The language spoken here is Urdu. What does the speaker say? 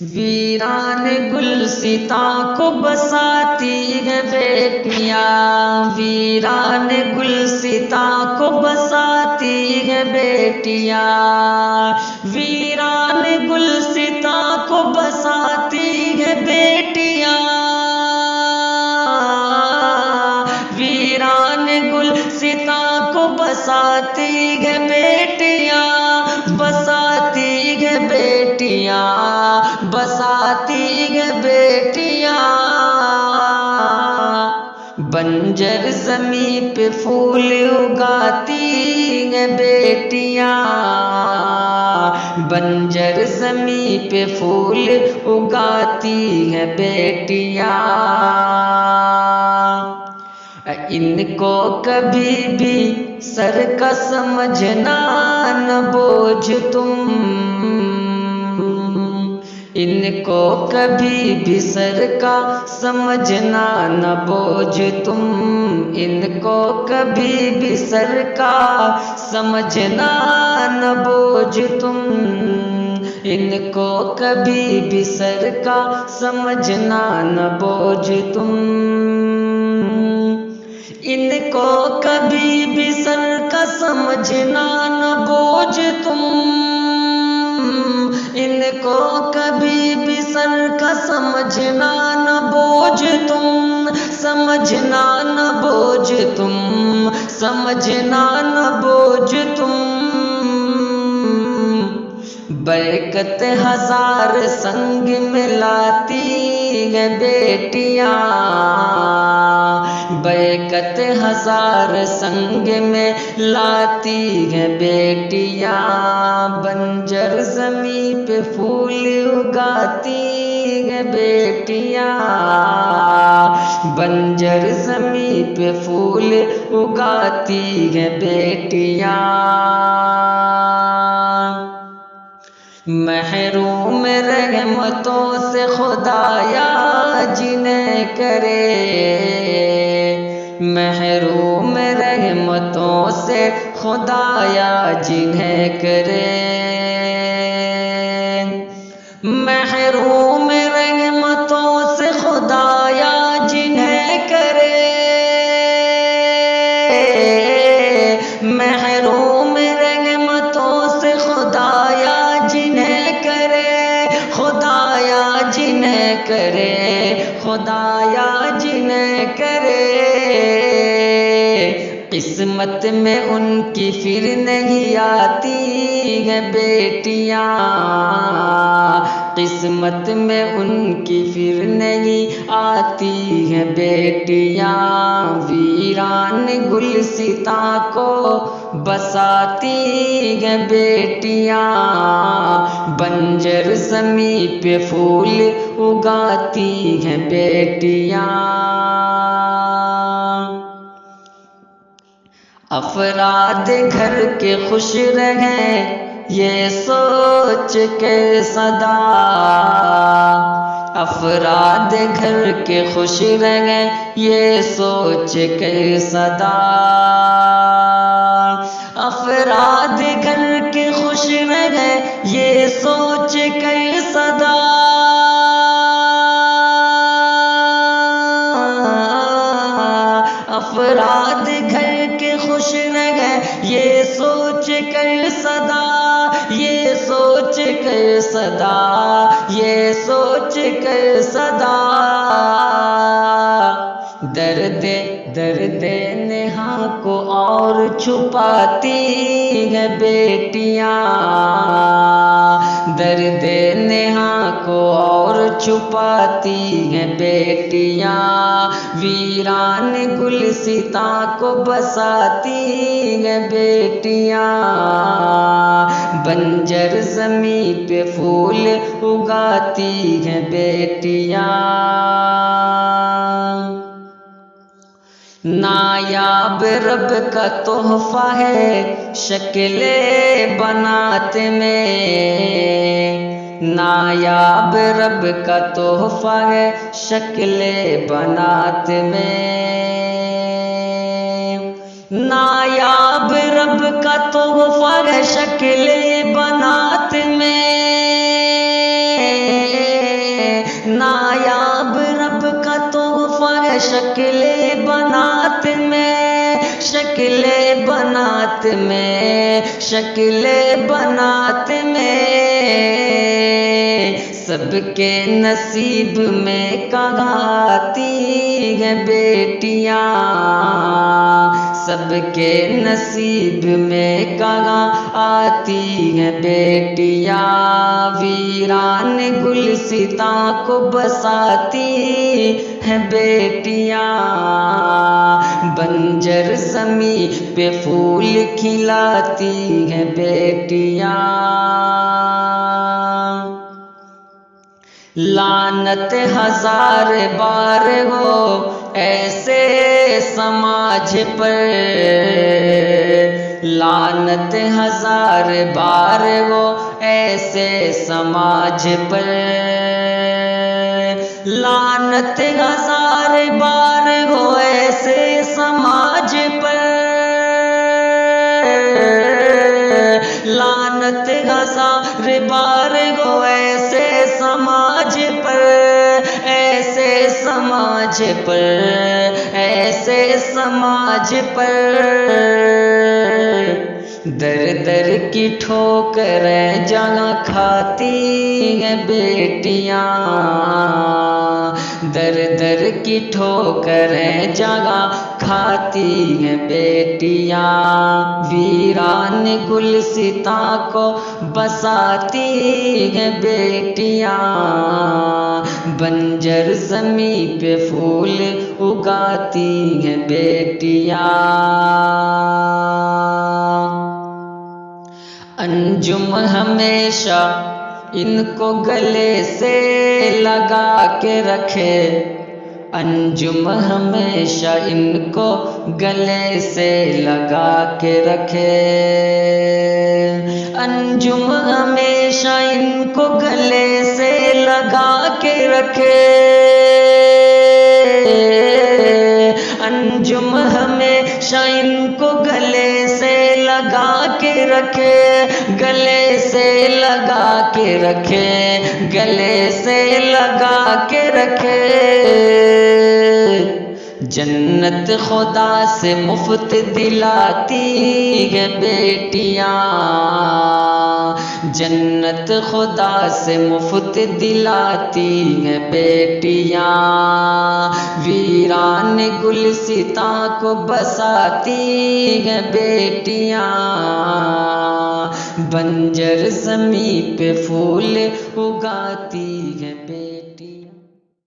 ویران گلستاں کو بساتی ہے بیٹیاں، ویران گلستاں کو بساتی ہے بیٹیاں، ویران گلستاں کو بساتی ہے بیٹیاں، ویران گلستاں کو بساتی ہے بیٹیاں، بساتی ہے بیٹیاں، بساتی ہے بیٹیاں، بنجر زمین پہ پھول اگاتی ہے بیٹیاں، بنجر زمین پہ پھول اگاتی ہے بیٹیاں، ان کو کبھی بھی سر کا سمجھنا نہ بوجھ تم، ان کو کبھی بھی سر کا سمجھنا نہ بوجھ تم، ان کو کبھی بھی سر کا سمجھنا نہ بوجھ تم، ان کو کبھی بھی سر کا سمجھنا نہ بوجھ تم، ان کو کبھی بھی سر کا سمجھنا نہ بوجھ تم، ان کو کبھی بھی سر کا سمجھنا نہ بوجھ تم، سمجھنا نہ بوجھ تم، سمجھنا نہ بوجھ تم، برکت ہزار سنگ میں لاتی ہے بیٹیاں، برکت ہزار سنگ میں لاتی ہے بیٹیاں، بنجر زمین پہ پھول اگاتی ہے بیٹیاں، بنجر زمین پہ پھول اگاتی ہے بیٹیاں، محروم رحمتوں سے خدایا جنہیں کرے، محروم رحمتوں سے خدایا جنہیں کرے، محروم رحمتوں سے خدایا جنہیں کرے، محروم رحمتوں سے خدایا جنہیں کرے، خدایا جنہیں کرے، خدایا جنہیں کرے، قسمت میں ان کی پھر نہیں آتی ہے بیٹیاں، قسمت میں ان کی پھر نہیں آتی ہے بیٹیاں، ویران گلستاں کو بساتی ہے بیٹیاں، بنجر زمین پہ پھول اگاتی ہے بیٹیاں، افراد گھر کے خوش رہیں یہ سوچ کے صدا، افراد گھر کے خوش رہیں یہ سوچ کے صدا، افراد گھر کے خوش رہیں یہ سوچ کے صدا، افراد گھر کے خوش رہیں یہ سوچ کر صدا، یہ سوچ کر صدا، یہ سوچ کر صدا، درد نہا کو اور چھپاتی ہے بیٹیاں، درد نہا کو اور چھپاتی ہے بیٹیاں، ویران گلستاں کو بساتی ہے بیٹیاں، بنجر زمین پہ پھول اگاتی ہے بیٹیاں، نایاب رب کا تحفہ ہے شکل بنات میں، نایاب رب کا تحفہ ہے شکل بنات میں، نایاب رب کا تحفہ ہے شکل بنات میں، نایاب رب کا تحفہ ہے شکل بنات میں، شکل بنات میں، شکل بنات میں، سب کے نصیب میں کہاں آتی ہیں بیٹیاں، سب کے نصیب میں کہاں آتی ہیں بیٹیاں، ویران گلستاں کو بساتی ہیں بیٹیاں، بنجر زمین پہ پھول کھلاتی ہیں بیٹیاں، لعنت ہزار بار ہو ایسے سماج پر، لعنت ہزار بار ہو ایسے سماج پر، لعنت ہزار بار ہو ایسے سماج پر، لعنت ہزار بار ہو ایسے سماج پر، ایسے سماج پر، ایسے سماج پر، در در کی ٹھوکریں جہاں کھاتی ہیں بیٹیاں، در در کی ٹھوکریں جگہ کھاتی ہیں بیٹیاں، ویران گلستاں کو بساتی ہیں بیٹیاں، بنجر زمین پہ پھول اگاتی ہیں بیٹیاں، انجم ہمیشہ ان کو گلے سے لگا کے رکھے، انجم ہمیشہ ان کو گلے سے لگا کے رکھے، انجم ہمیشہ ان کو گلے سے لگا کے رکھے، انجم ہمیشہ ان کو گلے سے لگا کے رکھے، گلے سے لگا کے رکھے، گلے سے لگا کے رکھے، جنت خدا سے مفت دلاتی ہیں بیٹیاں، جنت خدا سے مفت دلاتی ہیں بیٹیاں، ویران گلستاں کو بساتی ہیں بیٹیاں، بنجر زمین پہ پھول اگاتی ہیں